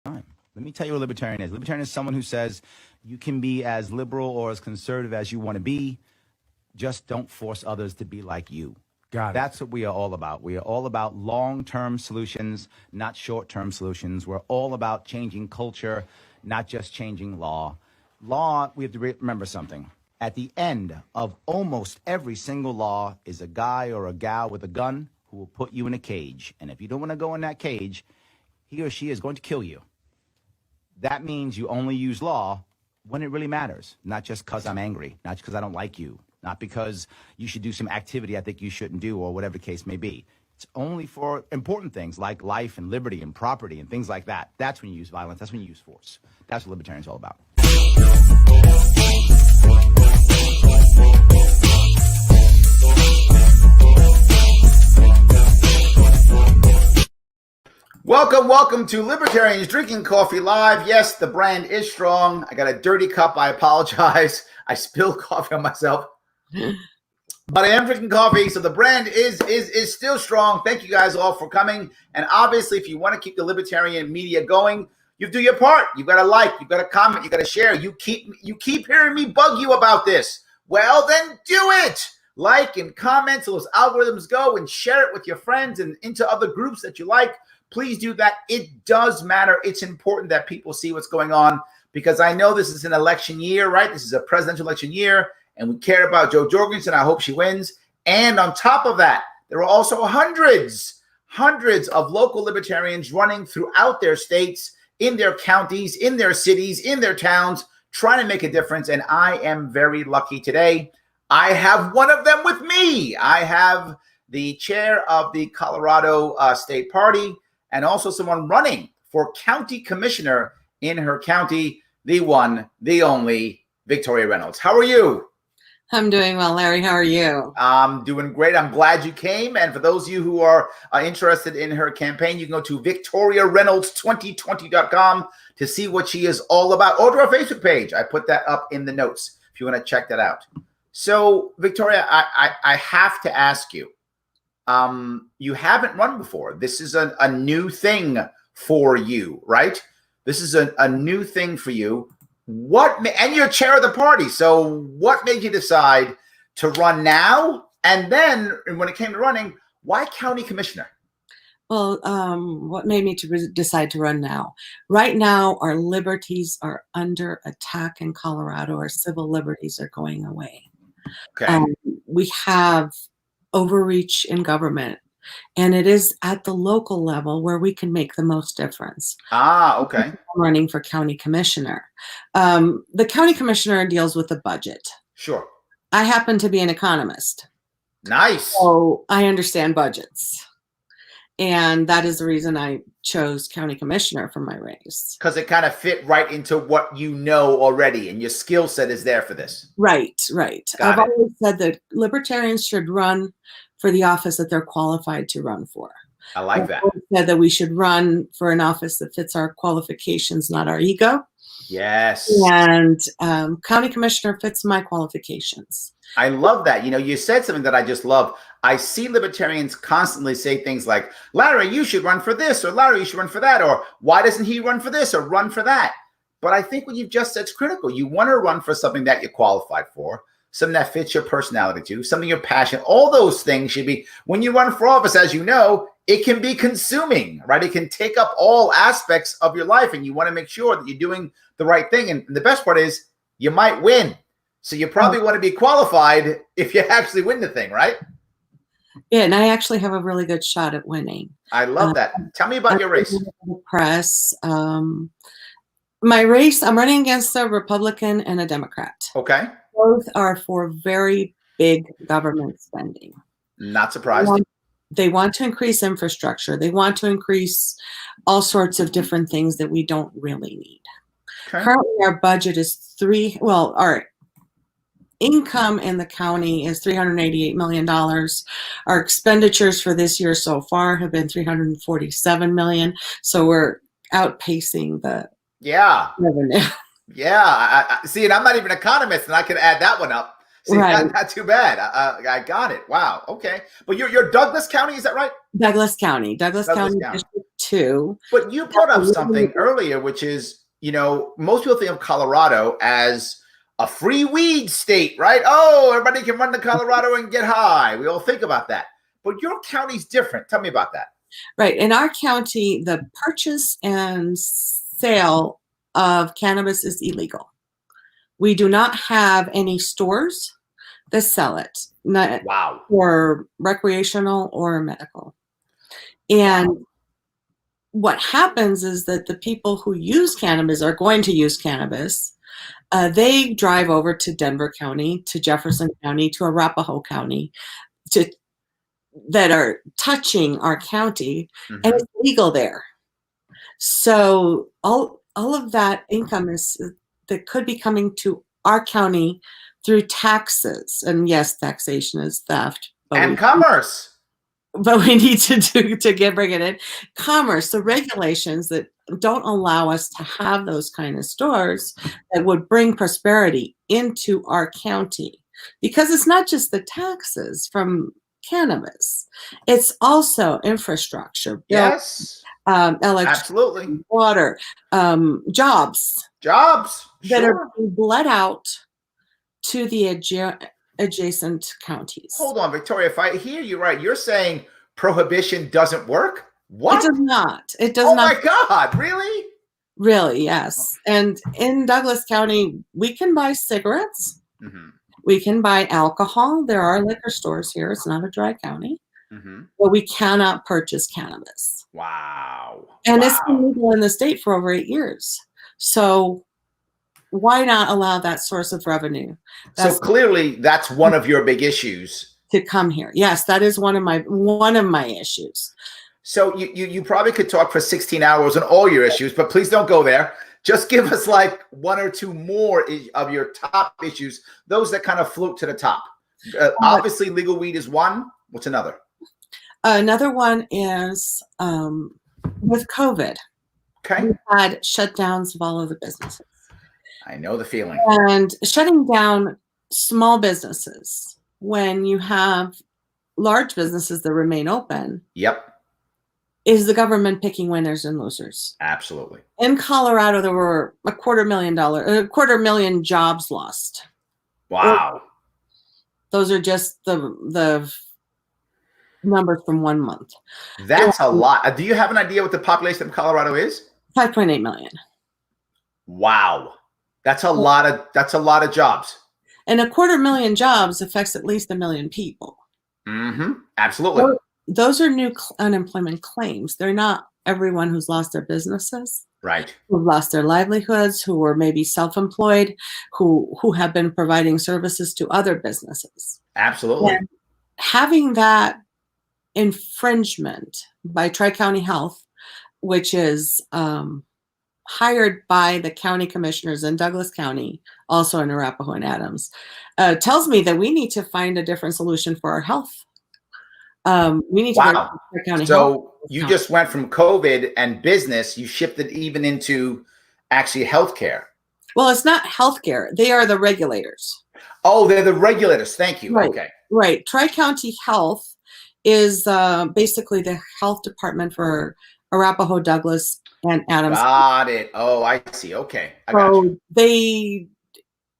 time. Let me tell you what a libertarian is. Libertarian is someone who says you can be as liberal or as conservative as you want to be. Just don't force others to be like you. Got it. That's what we are all about. We are all about long-term solutions, not short-term solutions. We're all about changing culture, not just changing law. Law, we have to remember something. At the end of almost every single law is a guy or a gal with a gun who will put you in a cage. And if you don't want to go in that cage, he or she is going to kill you. That means you only use law when it really matters, not just because I'm angry, not because I don't like you, not because you should do some activity I think you shouldn't do or whatever the case may be. It's only for important things like life and liberty and property and things like that. That's when you use violence. That's when you use force. That's what libertarians are all about. Welcome to Libertarians Drinking Coffee Live. Yes, the brand is strong. I got a dirty cup. I apologize. I spilled coffee on myself. But I am drinking coffee, so the brand is still strong. Thank you guys all for coming. And obviously, if you want to keep the libertarian media going, you do your part. You've got to like, you've got to comment, you've got to share. You keep hearing me bug you about this. Well, then do it. Like and comment so those algorithms go, and share it with your friends and into other groups that you like. Please do that. It does matter. It's important that people see what's going on, because I know this is an election year, right? This is a presidential election year, and we care about Jo Jorgensen. I hope she wins. And on top of that, there are also hundreds of local libertarians running throughout their states, in their counties, in their cities, in their towns, trying to make a difference. And I am very lucky today. I have one of them with me. I have the chair of the Colorado State Party, and also someone running for county commissioner in her county, the one, the only, Victoria Reynolds. How are you? I'm doing well, Larry. How are you? I'm doing great. I'm glad you came. And for those of you who are interested in her campaign, you can go to VictoriaReynolds2020.com to see what she is all about. Or to our Facebook page. I put that up in the notes if you want to check that out. So, Victoria, I have to ask you, you haven't run before. This is a new thing for you, right? This is a new thing for you. And you're chair of the party. So what made you decide to run now? And then when it came to running, why county commissioner? Well, what made me to decide to run now? Right now, our liberties are under attack in Colorado. Our civil liberties are going away. Okay. We have overreach in government, and it is at the local level where we can make the most difference. Okay. I'm running for county commissioner. The county commissioner deals with the budget. Sure. I happen to be an economist. Nice. So I understand budgets. And that is the reason I chose county commissioner for my race. Because it kind of fit right into what you know already, and your skill set is there for this. Right. I've Got it. always said that libertarians should run for the office that they're qualified to run for. I like that. I've always said that we should run for an office that fits our qualifications, not our ego. Yes. And county commissioner fits my qualifications. I love that. You know, you said something that I just love. I see libertarians constantly say things like, Larry, you should run for this, or Larry, you should run for that, or why doesn't he run for this or run for that? But I think what you've just said is critical. You want to run for something that you're qualified for, something that fits your personality to, something you're passionate. All those things should be, when you run for office, as you know, it can be consuming, right? It can take up all aspects of your life, and you want to make sure that you're doing the right thing. And the best part is you might win. So you probably want to be qualified if you actually win the thing, right? Yeah, and I actually have a really good shot at winning. I love that. Tell me about your race. Press. My race, I'm running against a Republican and a Democrat. Okay. Both are for very big government spending. Not surprised. They want to increase infrastructure. They want to increase all sorts of different things that we don't really need. Okay. Currently, our budget is our income in the county is $388 million. Our expenditures for this year so far have been $347 million. So we're outpacing the revenue. Yeah. I see, and I'm not even an economist, and I can add that one up. See, right. Not too bad. I got it. Wow. Okay. But you're Douglas County, is that right? Douglas County, District to. But you brought up something earlier, which is, most people think of Colorado as a free weed state, right? Oh, everybody can run to Colorado and get high. We all think about that. But your county's different. Tell me about that. Right. In our county, the purchase and sale of cannabis is illegal. We do not have any stores that sell it. Wow. For recreational or medical. And what happens is that the people who use cannabis are going to use cannabis. They drive over to Denver County, to Jefferson County, to Arapahoe County, that are touching our county, and it's legal there. So all of that income that could be coming to our county through taxes, and yes, taxation is theft, and commerce. But we need to bring it in. Commerce, the regulations that don't allow us to have those kind of stores that would bring prosperity into our county, because it's not just the taxes from cannabis, it's also infrastructure, yes, electricity, absolutely, water, jobs that are being bled out to the adjacent counties. Hold on, Victoria, if I hear you right, you're saying prohibition doesn't work? What? It does not. It does not. Oh my God, really? Really, yes. And in Douglas County, we can buy cigarettes. We can buy alcohol. There are liquor stores here. It's not a dry county. But we cannot purchase cannabis. Wow. And it's been legal in the state for over 8 years. So why not allow that source of revenue? So clearly that's one of your big issues. To come here. Yes, that is one of my issues. So you probably could talk for 16 hours on all your issues, but please don't go there. Just give us like one or two more of your top issues, those that kind of float to the top. Obviously, legal weed is one. What's another? Another one is with COVID. Okay. We had shutdowns of all of the businesses. I know the feeling. And shutting down small businesses when you have large businesses that remain open. Yep. Is the government picking winners and losers? Absolutely. In Colorado, there were a $250,000 jobs lost. Wow. Those are just the numbers from 1 month. That's a lot. Do you have an idea what the population of Colorado is? 5.8 million. Wow. That's a lot of jobs. And 250,000 jobs affects at least 1 million people. Absolutely. Those are new unemployment claims. They're not everyone who's lost their businesses. Right. Who've lost their livelihoods, who were maybe self-employed, who have been providing services to other businesses. Absolutely. And having that infringement by Tri-County Health, which is hired by the county commissioners in Douglas County, also in Arapahoe and Adams, tells me that we need to find a different solution for our health. We need to get Tri-County Health. So you just went from COVID and business, you shifted even into actually healthcare. Well, it's not healthcare. They are the regulators. Oh, they're the regulators. Thank you. Right. Okay. Right. Tri-County Health is basically the health department for Arapahoe, Douglas, and Adams. Got it. Oh, I see. Okay. I got you.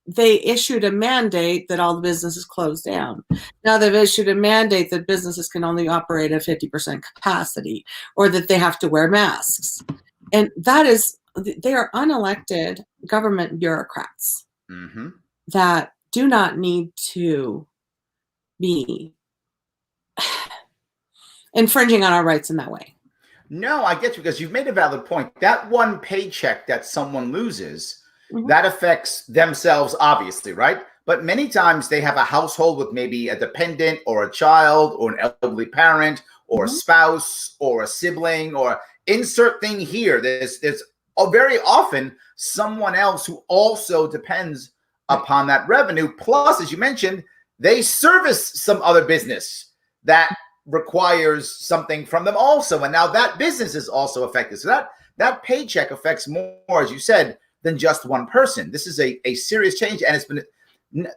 They issued a mandate that all the businesses close down. Now they've issued a mandate that businesses can only operate at 50% capacity, or that they have to wear masks. And that is, they are unelected government bureaucrats that do not need to be infringing on our rights in that way. No, I get you, because you've made a valid point. That one paycheck that someone loses, that affects themselves, obviously, right? But many times they have a household with maybe a dependent or a child or an elderly parent or a spouse or a sibling, or insert thing here. There's very often someone else who also depends upon that revenue. Plus, as you mentioned, they service some other business that requires something from them also. And now that business is also affected. So that paycheck affects more, as you said, than just one person. This is a serious change. And it's been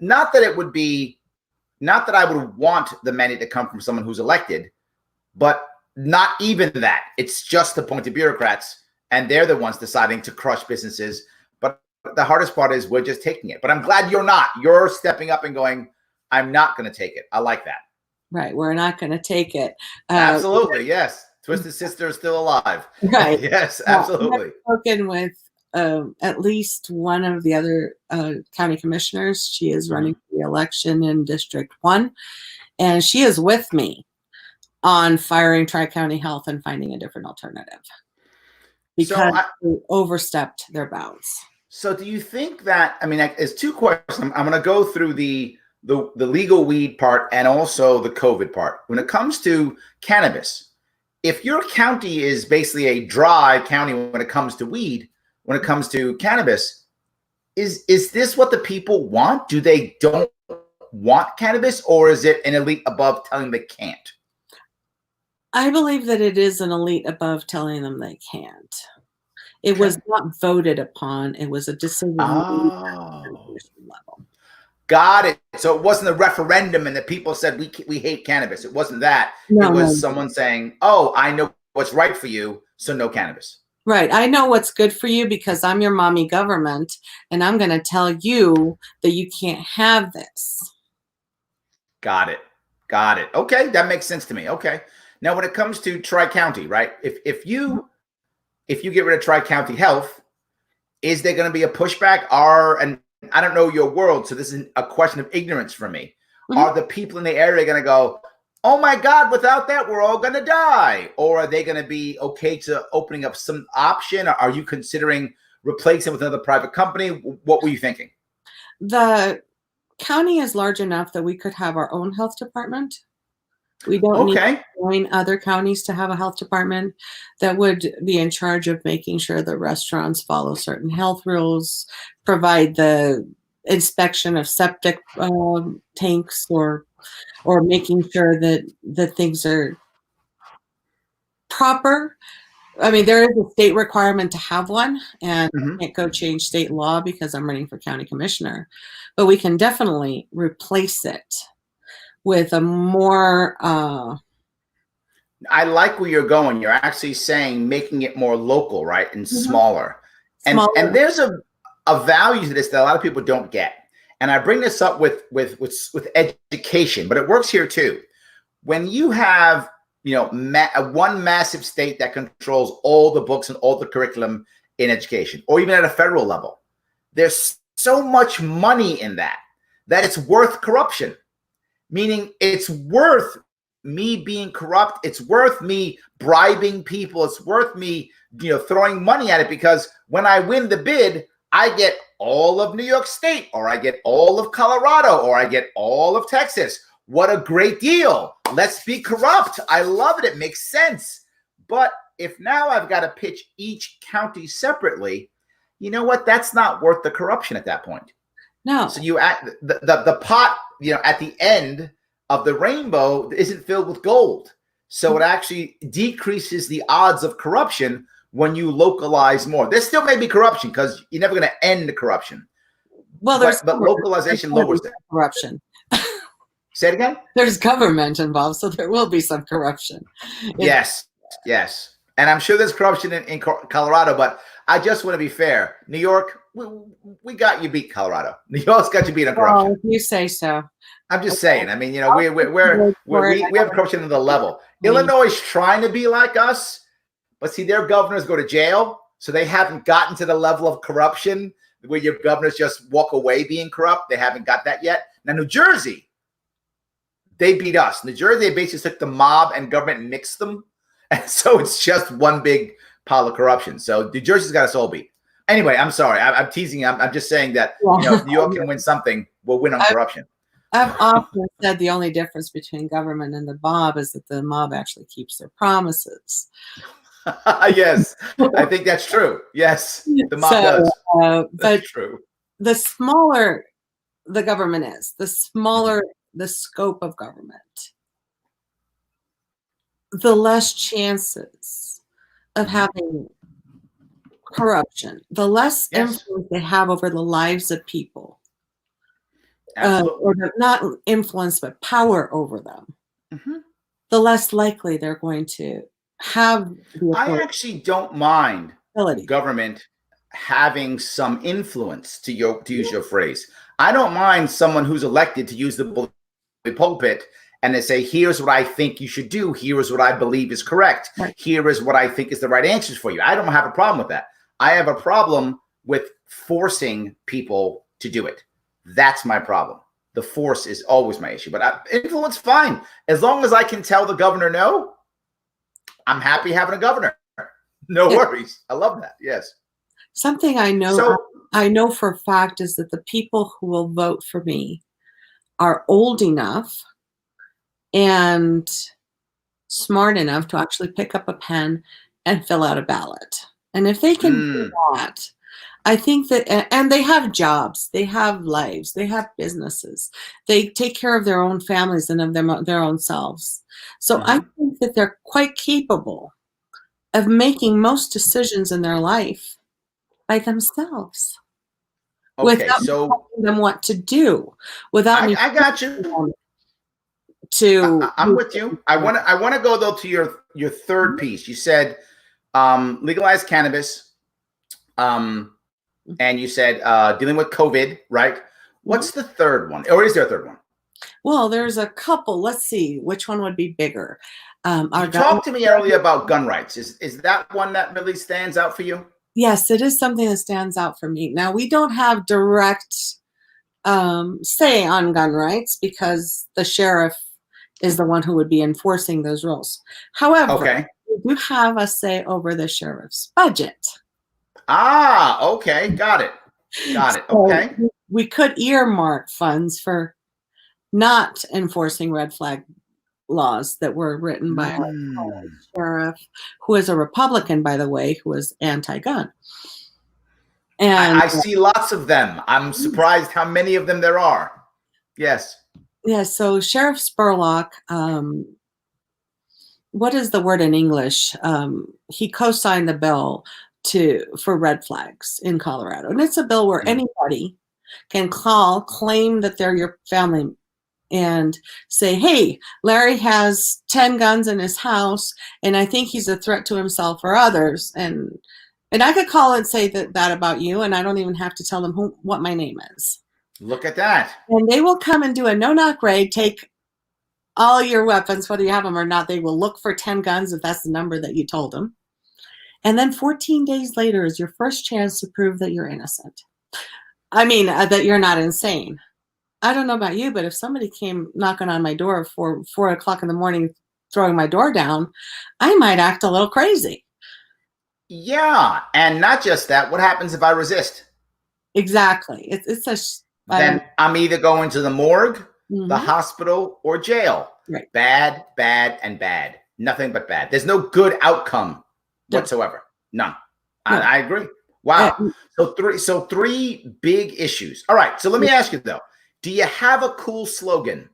not that I would want the money to come from someone who's elected, but not even that. It's just appointed bureaucrats, and they're the ones deciding to crush businesses. But the hardest part is we're just taking it. But I'm glad you're not. You're stepping up and going, I'm not going to take it. I like that. Right. We're not going to take it. Absolutely. Yes. Twisted Sister is still alive. Right. Yes, absolutely. I've spoken with at least one of the other county commissioners. She is running for the election in District 1, and she is with me on firing Tri-County Health and finding a different alternative because they overstepped their bounds. So do you think that, I mean, there's two questions. I'm going to go through the legal weed part and also the COVID part. When it comes to cannabis, if your county is basically a dry county when it comes to weed, when it comes to cannabis, is this what the people want? Do they don't want cannabis, or is it an elite above telling them they can't? I believe that it is an elite above telling them they can't. It was not voted upon. It was a decision at the commission level. Got it. So it wasn't a referendum and the people said we hate cannabis. It wasn't that. No, it was someone saying, oh, I know what's right for you, so no cannabis. Right. I know what's good for you because I'm your mommy government, and I'm going to tell you that you can't have this. Got it. Got it. Okay, that makes sense to me. Okay. Now, when it comes to Tri-County, right? If you get rid of Tri-County Health, is there going to be a pushback? And I don't know your world, so this is a question of ignorance for me. Mm-hmm. Are the people in the area going to go, oh my God, without that, we're all going to die? Or are they going to be okay to opening up some option? Or are you considering replacing with another private company? What were you thinking? The county is large enough that we could have our own health department. We don't need to join other counties to have a health department that would be in charge of making sure that restaurants follow certain health rules, provide the inspection of septic tanks, or making sure that things are proper. I mean, there is a state requirement to have one, and I can't go change state law because I'm running for county commissioner, but we can definitely replace it with a more I like where you're going. You're actually saying making it more local, right? And smaller. And there's a value to this that a lot of people don't get. And I bring this up with education, but it works here too. When you have, one massive state that controls all the books and all the curriculum in education, or even at a federal level, there's so much money in that it's worth corruption. Meaning it's worth me being corrupt. It's worth me bribing people. It's worth me, throwing money at it, because when I win the bid, I get all of New York State, or I get all of Colorado, or I get all of Texas. What a great deal. Let's be corrupt. I love it. It makes sense. But if now I've got to pitch each county separately, you know what? That's not worth the corruption at that point. No. So you act the pot, at the end of the rainbow isn't filled with gold. So it actually decreases the odds of corruption when you localize more. There still may be corruption because you're never going to end the corruption. Well, but localization lowers it. Corruption. Say it again? There's government involved, so there will be some corruption. Yes. And I'm sure there's corruption in Colorado, but I just want to be fair. New York, we got you beat Colorado. New York's got you beat on corruption. Oh, if you say so. I'm just saying. I mean, we have corruption at the level. Illinois is trying to be like us, but see, their governors go to jail, so they haven't gotten to the level of corruption where your governors just walk away being corrupt. They haven't got that yet. Now, New Jersey, they beat us. New Jersey, they basically took the mob and government and mixed them. And so it's just one big pile of corruption. So New Jersey's got us all beat. Anyway, I'm sorry. I'm teasing. I'm just saying that New York can win something. We'll win on corruption. I've often said the only difference between government and the mob is that the mob actually keeps their promises. Yes, I think that's true. Yes, the mob does. That's true. The smaller the government is, the smaller the scope of government, the less chances of having corruption, the less influence they have over the lives of people. Or not influence, but power over them. the less likely they're going to have the I actually don't mind ability. government having some influence, to use your phrase. I don't mind someone who's elected to use the pulpit and to say, here's what I think you should do. Here is what I believe is correct. Right. Here is what I think is the right answers for you. I don't have a problem with that. I have a problem with forcing people to do it. That's my problem. The force is always my issue. But influence, fine. As long as I can tell the governor no, I'm happy having a governor. No worries. I love that. Yes. Something I know for a fact is that the people who will vote for me are old enough and smart enough to actually pick up a pen and fill out a ballot. And if they can do that, I think that, and they have jobs, they have lives, they have businesses, they take care of their own families and of their own selves. So I think that they're quite capable of making most decisions in their life by themselves. Okay, without so telling them what to do, without me. I got you. I'm with you. I want to go though to your third piece. You said legalize cannabis, and you said dealing with COVID, right? What's the third one, or is there a third one? Well, there's a couple. Let's see which one would be bigger. You talked to me earlier about gun rights. Is that one that really stands out for you? Yes, it is something that stands out for me. Now, we don't have direct say on gun rights because the sheriff is the one who would be enforcing those rules. However, we do have a say over the sheriff's budget. Ah, okay. Got it. Okay. So we could earmark funds for not enforcing red flag laws that were written by our sheriff, who is a Republican, by the way, who is anti-gun. And I see lots of them. I'm surprised how many of them there are. Yes. Yeah, so Sheriff Spurlock, what is the word in English? He co-signed the bill for red flags in Colorado. And it's a bill where anybody can claim that they're your family and say, hey, Larry has 10 guns in his house, and I think he's a threat to himself or others. And I could call and say that about you, and I don't even have to tell them what my name is. Look at that. And they will come and do a no-knock raid, take all your weapons, whether you have them or not. They will look for 10 guns if that's the number that you told them. And then 14 days later is your first chance to prove that you're innocent. I mean, that you're not insane. I don't know about you, but if somebody came knocking on my door at 4 o'clock in the morning, throwing my door down, I might act a little crazy. Yeah, and not just that. What happens if I resist? Exactly. Then I'm either going to the morgue, the hospital, or jail. Right. Bad, bad, and bad. Nothing but bad. There's no good outcome whatsoever. None. No. I agree. Wow. So three big issues. All right. So let me ask you though. Do you have a cool slogan?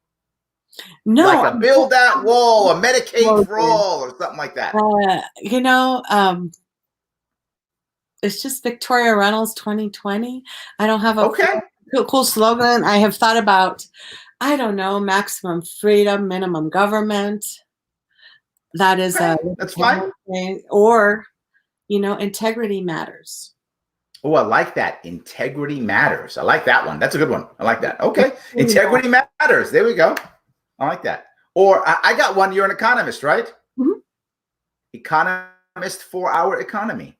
No. Like a build that wall, a Medicaid for all, or something like that? It's just Victoria Reynolds 2020. I don't have a cool slogan. I have thought about, I don't know, maximum freedom, minimum government. That is that's fine. Or, integrity matters. Oh, I like that. Integrity matters. I like that one. That's a good one. I like that. Okay. Integrity matters. There we go. I like that. Or I got one. You're an economist, right? Economist for our economy.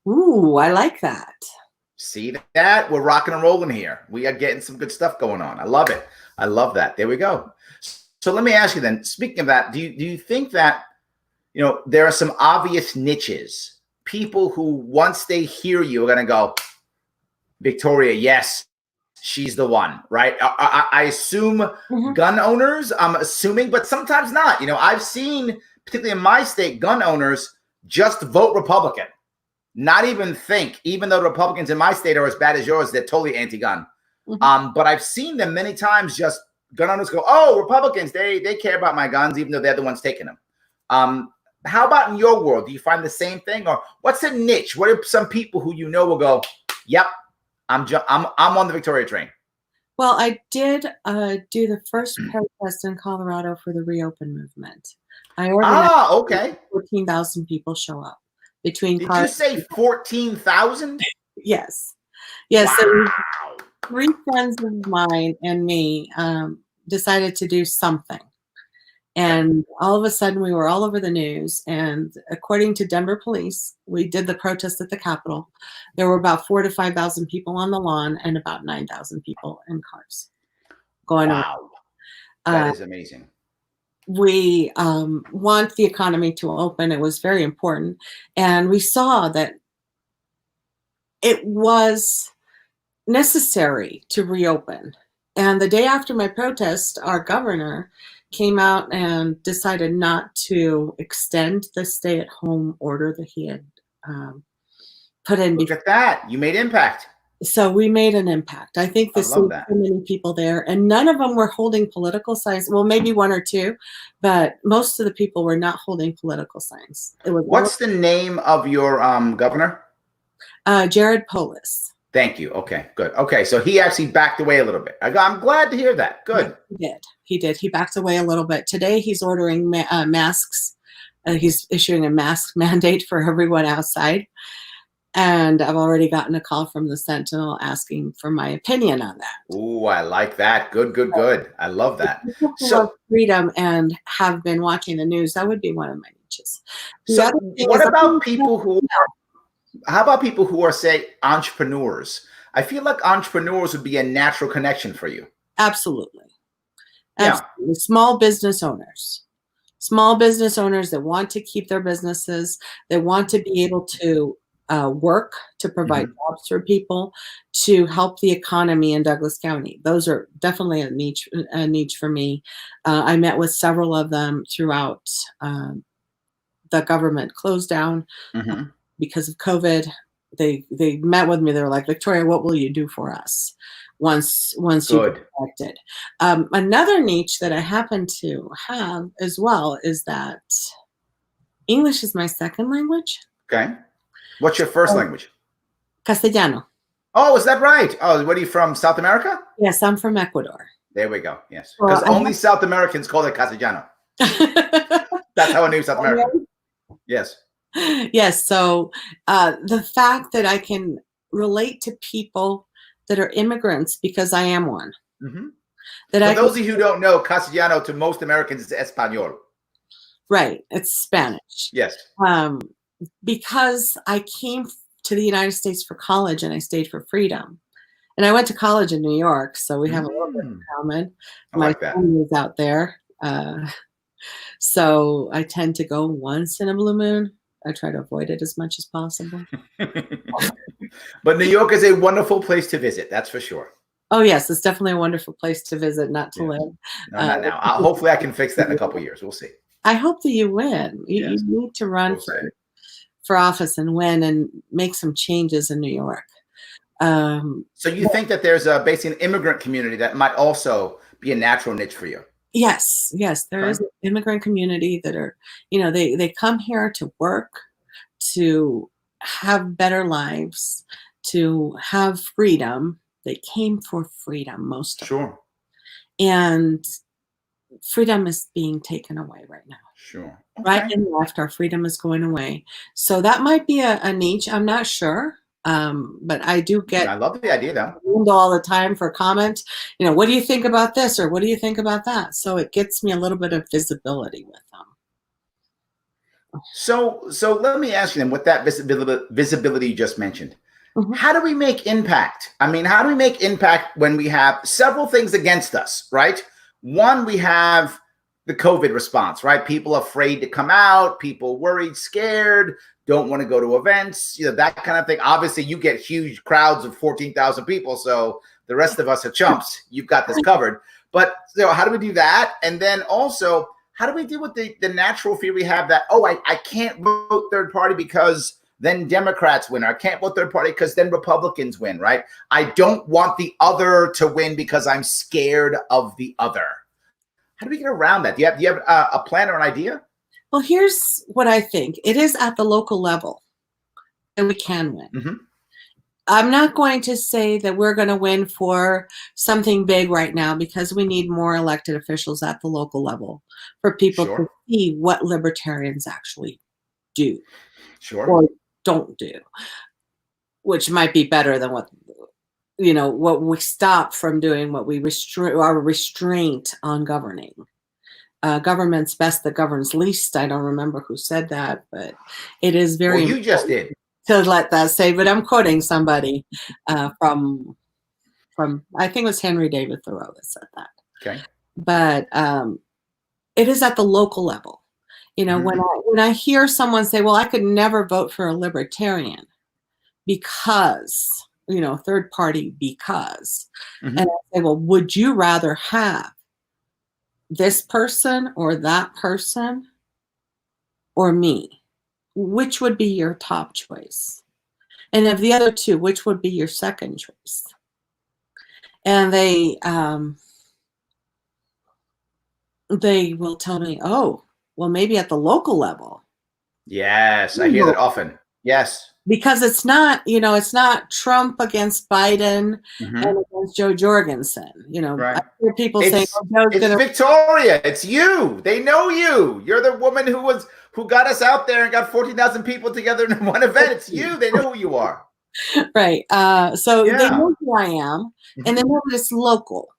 Ooh, I like that. See that? We're rocking and rolling here. We are getting some good stuff going on. I love it. I love that. There we go. So let me ask you then, speaking of that, do you think that, there are some obvious niches, people who once they hear you are going to go, Victoria, yes, she's the one, right? I assume gun owners, I'm assuming, but sometimes not. I've seen, particularly in my state, gun owners just vote Republican. Not even think, even though the Republicans in my state are as bad as yours, they're totally anti-gun. But I've seen them many times just gun owners go, oh, Republicans, they care about my guns, even though they're the ones taking them. How about in your world? Do you find the same thing? Or what's a niche? What are some people who will go, yep, I'm on the Victoria train? Well, I did do the first protest in Colorado for the Reopen movement. I organized Okay. 14,000 people show up between Did you cars. say 14,000? Yes. Yes. So Wow. 3 friends of mine and me decided to do something. And all of a sudden, we were all over the news. And according to Denver police, we did the protest at the Capitol. There were about 4,000 to 5,000 people on the lawn and about 9,000 people in cars going around. Wow. That is amazing. We want the economy to open. It was very important. And we saw that it was necessary to reopen. And the day after my protest, our governor came out and decided not to extend the stay-at-home order that he had put in. Look at that. You made impact. So we made an impact. I think there's so many people there, and none of them were holding political signs. Well, maybe 1 or 2, but most of the people were not holding political signs. What's the name of your governor? Jared Polis. Thank you. Okay, good. Okay, so he actually backed away a little bit. I'm glad to hear that. Good. Yeah, he did. He backed away a little bit. Today, he's ordering masks. He's issuing a mask mandate for everyone outside. And I've already gotten a call from the Sentinel asking for my opinion on that. Ooh, I like that. Good, good, good. I love that. So freedom and have been watching the news, that would be one of my niches. So what about people who how about people who are, say, entrepreneurs? I feel like entrepreneurs would be a natural connection for you. Absolutely. Yeah. Absolutely. Small business owners. Small business owners that want to keep their businesses, that want to be able to work to provide jobs for people, to help the economy in Douglas County. Those are definitely a niche for me. I met with several of them throughout the government closed down. Because of COVID. They met with me. They were like, Victoria, what will you do for us once you get elected? Another niche that I happen to have as well is that English is my second language. Okay. What's your first language? Castellano. Oh, is that right? Oh, what are you from? South America? Yes, I'm from Ecuador. There we go. Yes. Because only South Americans call it Castellano. That's how I knew South America. Yes. Yes. So the fact that I can relate to people that are immigrants, because I am one. For those of you who don't know, Castellano to most Americans is Espanol. Right. It's Spanish. Yes. Because I came to the United States for college and I stayed for freedom. And I went to college in New York, so we have a little bit in common. My family is out there. So I tend to go once in a blue moon. I try to avoid it as much as possible. But New York is a wonderful place to visit. That's for sure. Oh, yes. It's definitely a wonderful place to visit, not to live. No, not now. Hopefully I can fix that in a couple of years. We'll see. I hope that you win. You need to run for office and win and make some changes in New York. So you think that there's basically an immigrant community that might also be a natural niche for you? Yes, yes, there is an immigrant community that are, they come here to work, to have better lives, to have freedom. They came for freedom, most of them. And freedom is being taken away right now. Right and left, our freedom is going away. So that might be a niche. I'm not sure. But I do get. I love the idea, though. All the time for comment. What do you think about this, or what do you think about that? So it gets me a little bit of visibility with them. So let me ask you then, with that visibility you just mentioned, how do we make impact? I mean, how do we make impact when we have several things against us, right? One, we have the COVID response, right? People afraid to come out, people worried, scared, don't want to go to events, that kind of thing. Obviously, you get huge crowds of 14,000 people, so the rest of us are chumps. You've got this covered. But how do we do that? And then also, how do we deal with the natural fear we have that, I can't vote third party because then Democrats win. Or I can't vote third party because then Republicans win, right? I don't want the other to win because I'm scared of the other. How do we get around that? Do you have a plan or an idea? Well, here's what I think. It is at the local level, and we can win. I'm not going to say that we're going to win for something big right now, because we need more elected officials at the local level for people to Sure. see what libertarians actually do Sure. or don't do, which might be better than what we stop from doing, what we our restraint on governing. Government's best that governs least. I don't remember who said that, but it is very Well, you just did. to let that say, but I'm quoting somebody from I think it was Henry David Thoreau that said that. Okay. But it is at the local level. When I hear someone say, well, I could never vote for a libertarian because, third party because, and I say, well, would you rather have this person or that person or me? Which would be your top choice? And of the other two, which would be your second choice? And they will tell me, oh, well, maybe at the local level. Yes, I hear that often. Yes. Because it's not, it's not Trump against Biden and against Joe Jorgensen. Right. I hear people saying, it's Victoria. It's you. They know you. You're the woman who got us out there and got 14,000 people together in one event. It's you. They know who you are. Right. So they know who I am, and they know that it's local,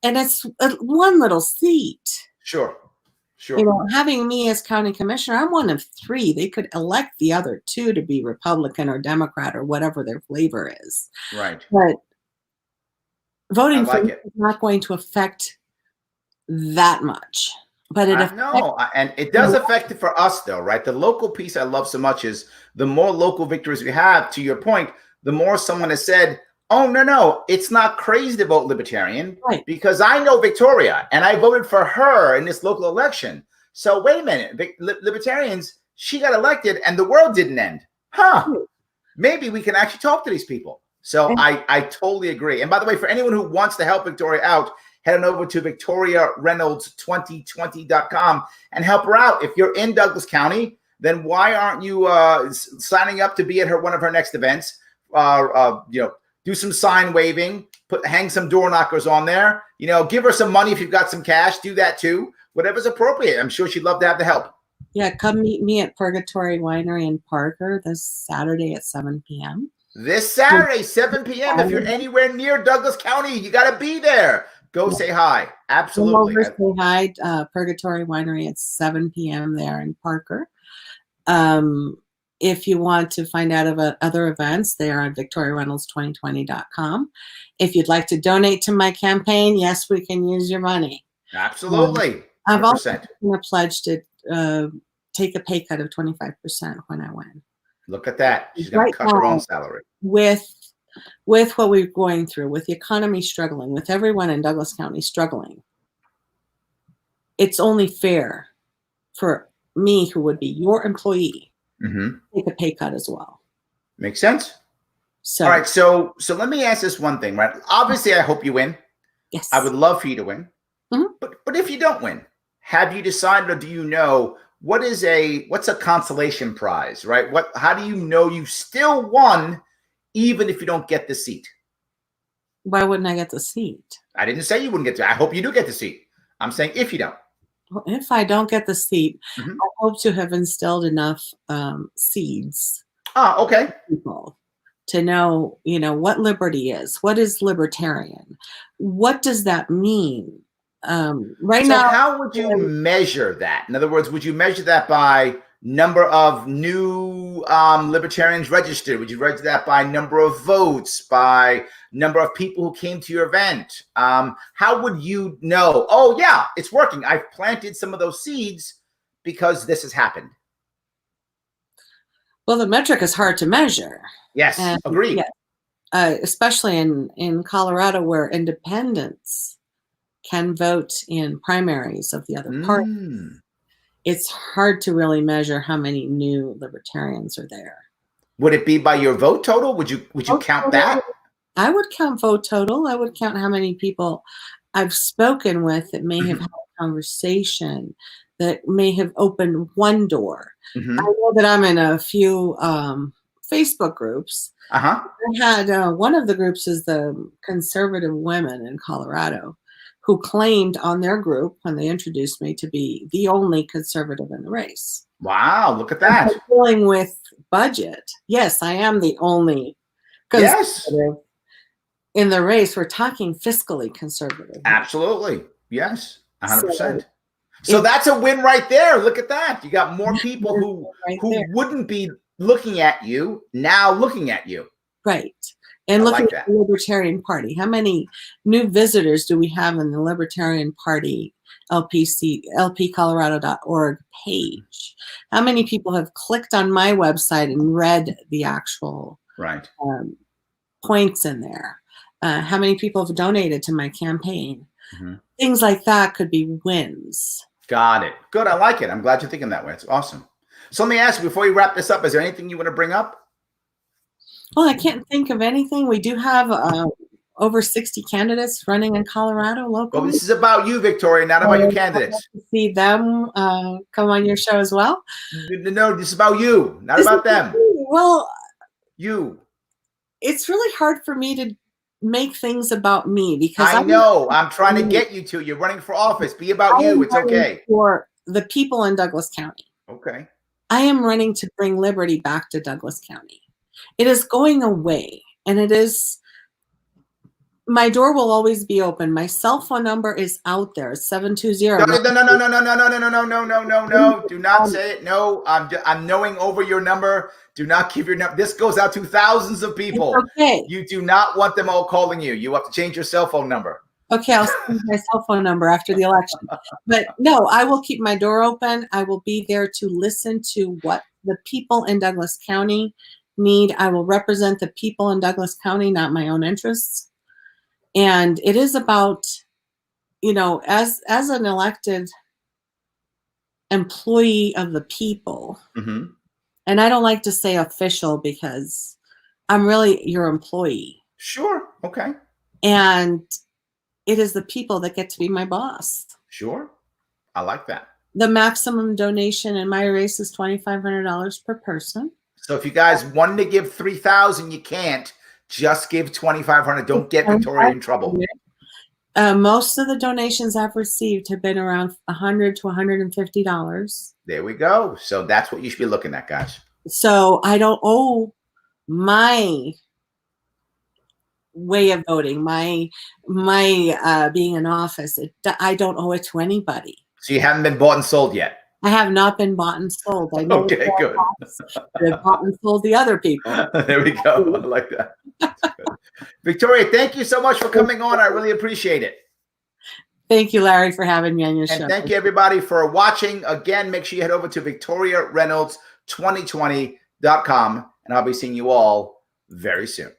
and it's one little seat. Sure. Having me as county commissioner, I'm one of 3. They could elect the other 2 to be Republican or Democrat or whatever their flavor is. Right. But voting for me is not going to affect that much. But and it does affect it for us, though, right? The local piece I love so much is the more local victories we have, to your point, the more someone has said, oh, no, it's not crazy to vote libertarian because I know Victoria and I voted for her in this local election. So wait a minute, libertarians, she got elected and the world didn't end. Maybe we can actually talk to these people. So I totally agree. And by the way, for anyone who wants to help Victoria out, head on over to Victoria Reynolds 2020.com and help her out. If you're in Douglas County, then why aren't you signing up to be at one of her next events? Do some sign waving, hang some door knockers on there, give her some money if you've got some cash, do that too. Whatever's appropriate. I'm sure she'd love to have the help. Yeah, come meet me at Purgatory Winery in Parker this Saturday at 7 p.m. This Saturday, 7 p.m. If you're anywhere near Douglas County, you got to be there. Go say hi. Absolutely. Come over, say hi. Purgatory Winery at 7 p.m. there in Parker. If you want to find out about other events, they are on VictoriaReynolds2020.com. If you'd like to donate to my campaign, yes, we can use your money. Absolutely. I've also been a pledge to take a pay cut of 25% when I win. Look at that. She's going to cut her own salary. With what we're going through, with the economy struggling, with everyone in Douglas County struggling, it's only fair for me, who would be your employee, take a pay cut as well. Makes sense. So, all right. So let me ask this one thing, right? Obviously, I hope you win. Yes. I would love for you to win. But if you don't win, have you decided, or do you know what's a consolation prize, right? How do you know you still won even if you don't get the seat? Why wouldn't I get the seat? I didn't say you wouldn't get I hope you do get the seat. I'm saying if you don't. Well, if I don't get the seat, I hope to have instilled enough seeds. Okay. People to know, what liberty is. What is libertarian? What does that mean? Now, how would you measure that? In other words, would you measure that by number of new libertarians registered? Would you measure that by number of votes, by number of people who came to your event? How would you know, oh yeah, it's working, I've planted some of those seeds because this has happened? Well, the metric is hard to measure. Yes, agreed. Yeah. Especially in Colorado, where independents can vote in primaries of the other parties. It's hard to really measure how many new libertarians are there. Would it be by your vote total? Would you count that? I would count vote total. I would count how many people I've spoken with that may have had a conversation, that may have opened one door. I know that I'm in a few Facebook groups. Uh-huh. I had one of the groups is the conservative women in Colorado who claimed on their group when they introduced me to be the only conservative in the race. Wow, look at that. Dealing with budget. Yes, I am the only conservative in the race. We're talking fiscally conservative. Absolutely. Yes, 100%. So that's a win right there. Look at that. You got more people who wouldn't be looking at you now looking at you. Right. And looking at the Libertarian Party. How many new visitors do we have in the Libertarian Party lpcolorado.org page? How many people have clicked on my website and read the actual points in there? How many people have donated to my campaign? Things like that could be wins. Got it. Good. I like it. I'm glad you're thinking that way. It's awesome. So let me ask you, before you wrap this up, is there anything you want to bring up? Well, I can't think of anything. We do have over 60 candidates running in Colorado locally. Well, this is about you, Victoria, not about your candidates. To see them come on your show as well. No, this is about you, not about them. Well, you. It's really hard for me to make things about me because I know. I'm trying to get you to. You're running for office. Be about you. It's okay. For the people in Douglas County. Okay. I am running to bring liberty back to Douglas County. It is going away, and it is. My door will always be open. My cell phone number is out there. 720. No. Do not say it. No, I'm knowing over your number. Do not give your number. This goes out to thousands of people. Okay. You do not want them all calling you. You have to change your cell phone number. Okay, I'll send my cell phone number after the election. But no, I will keep my door open. I will be there to listen to what the people in Douglas County need. I will represent the people in Douglas County, not my own interests. And it is about, as an elected employee of the people, and I don't like to say official because I'm really your employee. Sure. Okay. And it is the people that get to be my boss. Sure. I like that. The maximum donation in my race is $2,500 per person. So if you guys wanted to give $3,000, you can't. Just give $2,500. Don't get Victoria in trouble. Most of the donations I've received have been around $100 to $150. There we go. So that's what you should be looking at, guys. So I don't owe my way of voting, my being in office. I don't owe it to anybody. So you haven't been bought and sold yet? I have not been bought and sold. I know okay, good. I've bought and sold the other people. There we go. I like that. Victoria, thank you so much for coming on. I really appreciate it. Thank you, Larry, for having me on your show. And thank you, everybody, for watching. Again, make sure you head over to VictoriaReynolds2020.com, and I'll be seeing you all very soon.